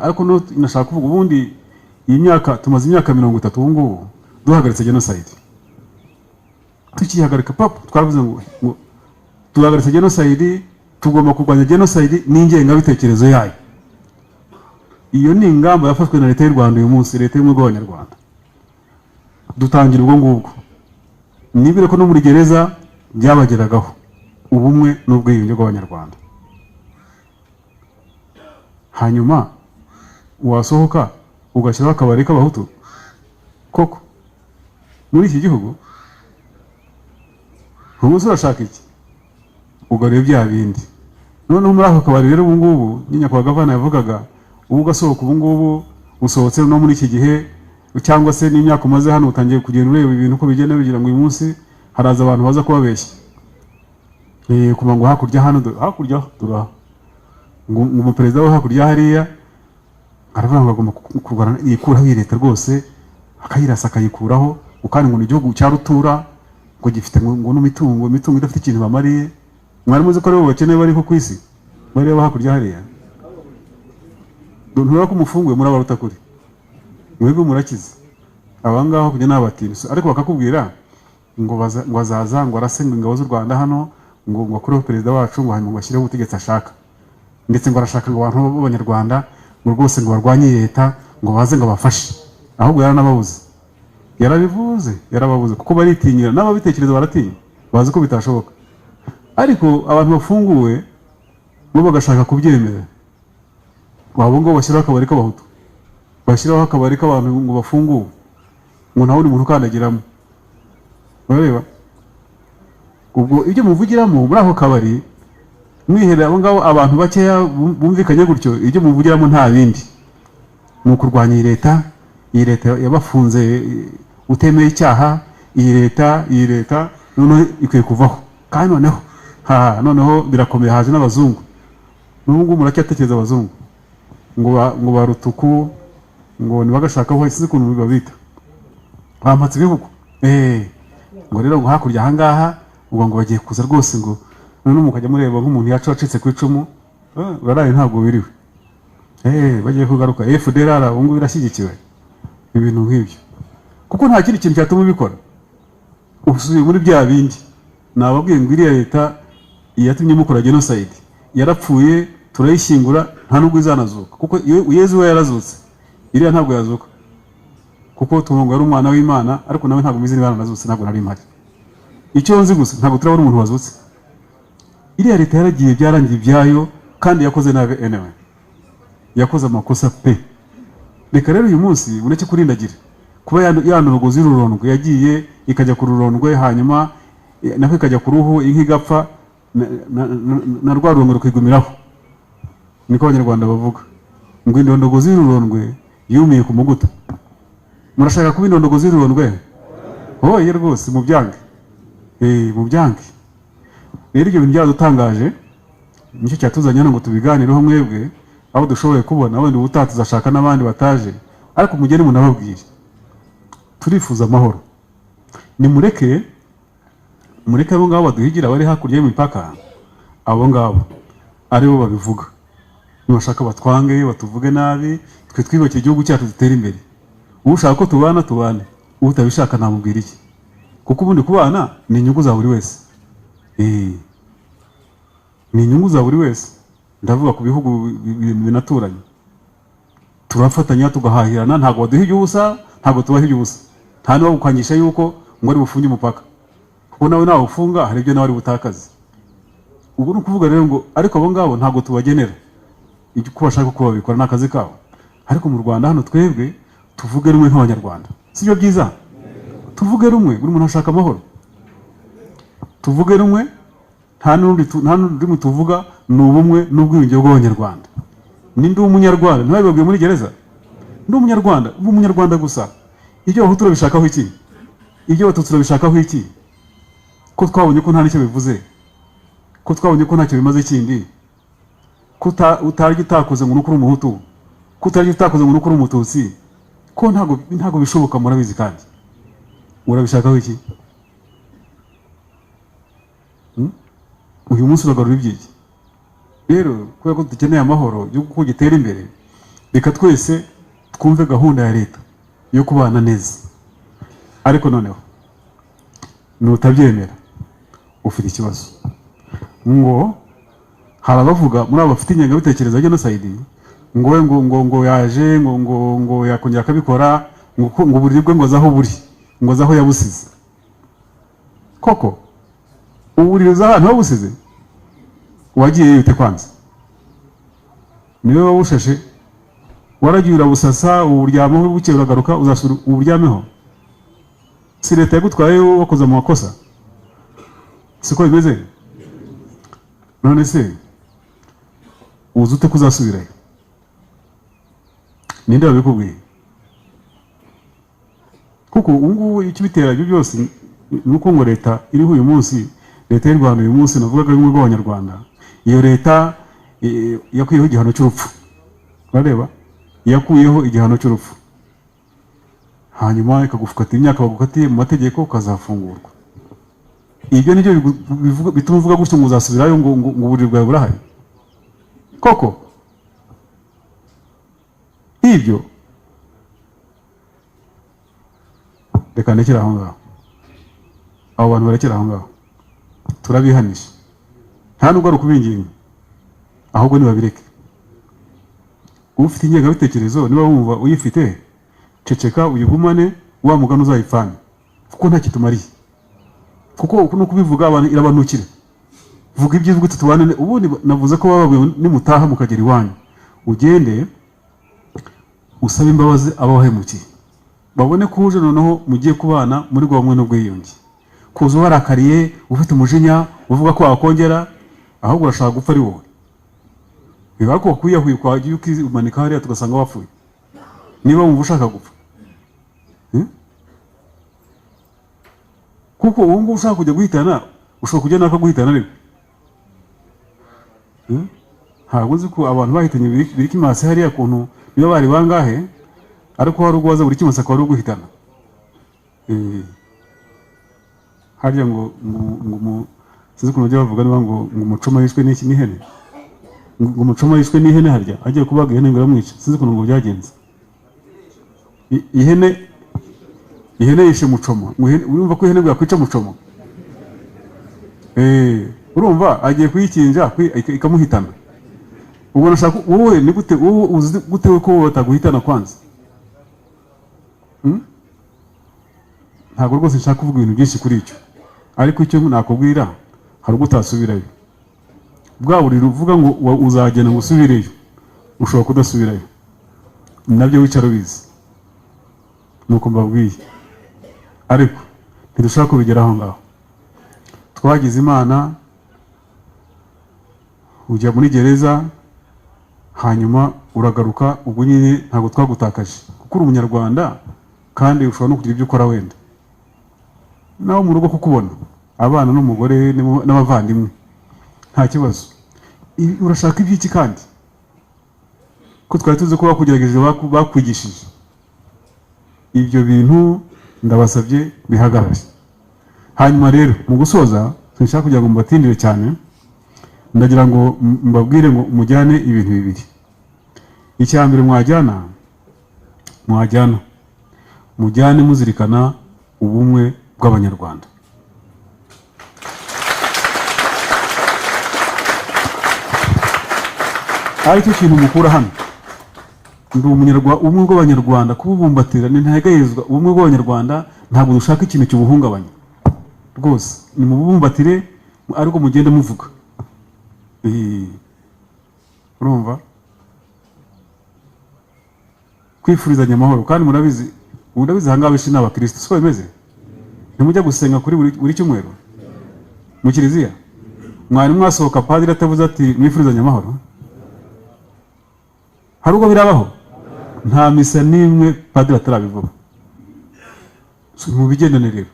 ariko no nashaka kuvuga ubundi iyi myaka tumaze imyaka 30 ubu ngubu duhagaritse genocide. Tukihagarika pap twavuze ngo duhagaritse genocide, tugomba kurwanya genocide n'ingenga bitekerezo yayo. Iyo ni ingamba yafashwe na leta y'u Rwanda uyu munsi, leta y'ubumwe bw'Abanyarwanda. Dutangira ubwo ngubwo nibire ko no muri gereza byabageragaho ubumwe n'ubwiyunge bw'Abanyarwanda. Hanyuma wasohoka ugashyiraho akabari k'abahutu koko muri iki gihugu, umunsi urashaka iki? Ugarure bya bindi. Noneho muri ako kabari rero ubu ngubu nyakwa gavana yavugaga, ubu ugasohoka ubu ngubu usohotse no muri iki gihe cyangwa se n'imyaka umaze hano utangiye kugenda ureba ibintu ko bigenda bigira ngo uyu munsi haraza abantu baza kubabeshya. Kuma ngo hakurya hano hakurya dura ngo umuperezida wa hakurya hariya aravuga ngo agomba kurwana yikuraho leta rwose akayirasa akayikuraho, ukandi ngo igihugu cya rutura ngo gifite ngo n'imitungo idafite ikintu bamariye. Mwari muzi ko rero bakeneye bari ko kwisi bari hakurya hariya. Ntura ko umufunguye muri abaruta kuri mwebwe murakize abangaho kujya n'abatinso, ariko bakakubwira ngo bazaza ngo arasenga ingabo z'u Rwanda hano ngo kuri perezida wacu ngo hanyuma bashyire ubutegetsi ashaka, ndetse ngo arashaka ngo abantu b'Abanyarwanda ngo rwose ngo barwanye leta ngo baze ngo bafashe. Ahubwo yaranababuze, yarababuze kuko baritinyira n'ababitekereza baratinya, bazi ko bitashoboka. Ariko abantu bafunguwe bo bagashaka kubyemera, wabo ngo bashyiraho akabari k'abahutu, bashyiraho akabari k'abantu ngo bafunguwe ngo nta wundi muntu ukandagiramo. Ureba ubwo ibyo muvugiramo muri ako kabari mwiherera abo ngabo abantu bakeya bumvikanye gutyo, ibyo muvugiramo nta bindi ni ukurwanya iyi leta yabafunze utemeye icyaha. Iyi leta noneho ikwiye kuvaho, kandi noneho birakomeye. Haje n'abazungu n'ubwo muracyatekereza abazungu ngo barutuku ngo nibagashakaho isi kuntu babita bampatse ibihugu ngo rero ngo hakurya ahangaha ubwo ngo bagiye kuza rwose ngo none mukajya mureba nk'umuntu yacu wacitse ku icumu uraraye ntabwo biriwe bagiye kugaruka FDLR ubu ngubu irashyigikiwe ibintu nk'ibyo, kuko nta kindi kintu cyatuma ubikora. Usubiye muri bya bindi nababwiye ngo iriya leta yatumye mukora genocide yarapfuye, turayishyingura nta nubwo izanazuka, kuko Yezu we yarazutse, iriya ntabwo yazuka kuko tumungo yari umwana w'Imana, ariko nawe ntabwo mizi n'ibana nazutse, ntabwo nari mpari. Icyo nzi gusa ntabwo turabona umuntu wazutse. Iriya leta yaragiye byarangiye ibyayo, kandi yakoze nabi anyway, yakoze amakosa pe. Reka rero uyu munsi ureke kurindagira kuba yanorogoza irurondwe, yagiye ikajya ku rurondwe, hanyuma nako ikajya ku ruhu, inka igapfa na rwa rurondwe rukigumiraho. Niko Abanyarwanda bavuga ngo indondogozi y'ururondwe yumiye ku muguta. Murashaka kuba indondogozi y'ururondwe? Oye rwose mubyange, mubyange. Rero ibyo bintu byadutangaje, nicyo cyatuzanye ngo tubiganireho mwebwe aho dushoboye kubona, wenda ubutaha tuzashaka n'abandi bataje, ariko mugende munababwire turifuza amahoro. Nimureke abo ngabo baduhigira bari hakurya y'imipaka, abo ngabo aribo babivuga. Nibashaka batwange batuvuge nabi, twe twibake igihugu cyacu dutere imbere. Ushaka ko tubane, utabishaka namubwira iki? Kuko ubundi kubana ni inyungu za buri wese. Ni inyungu za buri wese. Ndavuga ku bihugu binaturanye, turafatanya tugahahirana, ntabwo baduhije ubusa, ntabwo tubahije ubusa. Nta niba gukangisha yuko ngo ari bufunge umupaka, kuko nawe nawe ufunga hari ibyo nawe ari butakaze. Ubwo ni ukuvuga rero ngo ariko abo ngabo ntabwo tubagenera ko bashaka ko babikora n'akazi kabo. Ariko mu Rwanda hano twebwe tuvuge rumwe nk'Abanyarwanda, si byo byiza? Tuvuge rumwe, buri muntu ashaka amahoro, tuvuge rumwe, nta n'undi tuvuga ni ubumwe n'ubwiyunge bw'Abanyarwanda. Ndi umunyarwanda, ntibabibabwiye muri gereza, ndi umunyarwanda, ubu umunyarwanda gusa. Ibyo Abahutu babishakaho iki? Ibyo Abatutsi babishakaho iki? Ko twabonye ko nta nicyo bivuze, ko twabonye ko ntacyo bimaze kindi, ko utarya utakoze ngo nukuri Umuhutu, ko utarya utakoze ngo nukuri Umututsi, ko ntago bishoboka. Murabizi kandi urabishakaho iki? Uyu munsi uragarura ibyiki? Rero kubera ko dukeneye amahoro, igihugu ko gitera imbere, reka twese twumve gahunda ya leta yo kubana neza. Ariko noneho nutabyemera ufite ikibazo. Ngo hari abavuga muri abo bafite ingengabitekerezo ya genocide ngo yaje ngo yakongera akabikora ngo uburiri bwe ngo zaho buri ngo zaho yabusize. Koko uburiri za ahantu wabusize wagiye yute kwanza? Niwe wabushashe, waragiye urabusasa uburyamaho, bukeye uragaruka uzasura uburyameho? Si leta yagutwaye wakoze mu makosa? Siko bimeze? None se uzi ute kuzasubirayo? Ninde wabikubwiye? Kuko ubungubu icyo bitera ibyo byose nuko ngo leta iriho uyu munsi, leta y'u Rwanda uyu munsi navugaga y'ubumwe bw'Abanyarwanda, iyo leta yakuyeho igihano cy'urupfu. Urareba, yakuyeho igihano cy'urupfu, hanyuma ikagufata imyaka bagukatiye mu mategeko ukazafungurwa. Ibyo nibyo bituma uvuga gutyo ngo uzasubirayo ngo uburiri bwawe burahari? Koko ibyo reka ndekera aho ngaho. Abo bantu barekera aho ngaho, turabihanisha. Nta nubwo ari ukubinginga, ahubwo nibabireke. Ufite ingengabitekerezo niba wumva uyifite, ceceka uyigumane, wa mugani uzayipfane, kuko nta kitumariye. Kuko no kubivuga abantu irabanukira. Vuga ibyo uvuga tutubane. Ubundi navuze ko bababuye nimutaha mukagera iwanyu, ugende usaba imbabazi abahemukiye, babone ko uje noneho mugiye kubana muri gwa mwe n'ubwiyunge. Kuza warakariye ufite umujinya uvuga ko wakongera, ahubwo urashaka gupfa ari wowe. Biba ko kwiyahuye kwa umanika hariya tugasanga wapfuye. Niba wumva ushaka gupfa, kuko ubu ngubu ushaka kujya guhitana, ushobora kujya naka guhitana ariko ntabwo nzi ko abantu bahitanye biri kimase hariya kuntu niba bari bangahe, ariko hari ubwo waza buri kimase akaba ari uguhitana. Harya ngo sinzi ukuntu bajya bavuga niba ngo umucoma yishwe n'ihene, ngo umucoma yishwe n'ihene harya agiye kubaga ihene ngo iramwica. Sinzi ukuntu ngo byagenze. Ihene yishe mucoma. Urumva ko ihene ngo yakwica mucoma? Urumva agiye kuyikinja ikamuhitana. Ubwo nashaka wowe ni gute, wowe uzi gute ko bataguhitana kwanza? Ntabwo rwose nshaka kuvuga ibintu byinshi kuri icyo, ariko icyo nakubwira hari ubwo utasubirayo. Bwa buriri uvuga ngo uzagenda ngo usubireyo, ushobora kudasubirayo, nabyo wicara ubizi. Nuko mbabwiye, ariko ntidushaka kubigera aho ngaho. Twagize Imana, ujya muri gereza, hanyuma uragaruka. Ubwo nyine ntabwo twagutakaje, kuko uri Umunyarwanda kandi ushobora no kugira ibyo ukora wenda nawe mu rugo kukubona, abana n'umugore n'abavandimwe, nta kibazo. Urashaka iby'iki kandi ko twari tuzi ko bakugerageje bakwigishije? Ibyo bintu ndabasabye bihagarare. Hanyuma rero mu gusoza, sinshaka kugira ngo mbatindire cyane, ndagira ngo mbabwire ngo mujyane ibintu bibiri. Icya mbere mujyane muzirikana ubumwe bw'Abanyarwanda. Ari cyo kintu mukura hano. Ndi ubumwe bw'Abanyarwanda, kububumbatira ni ntagayezwa. Ubumwe bw'Abanyarwanda ntabwo dushaka ikintu cy'ubuhungabanya rwose. Ni mu bubumbatire, ariko mugende muvuga. Urumva? Kwifurizanya amahoro. Kandi murabizi hangaho benshi ni abakristo, siko bimeze? Ntimujya gusenga kuri buri cyumweru mu kiliziya? Mwari mwasohoka padiri atavuze ati mwifurizanya amahoro? Hari ubwo birabaho? Nta misa n'imwe padiri atarabivuga. Mu bigendane rero,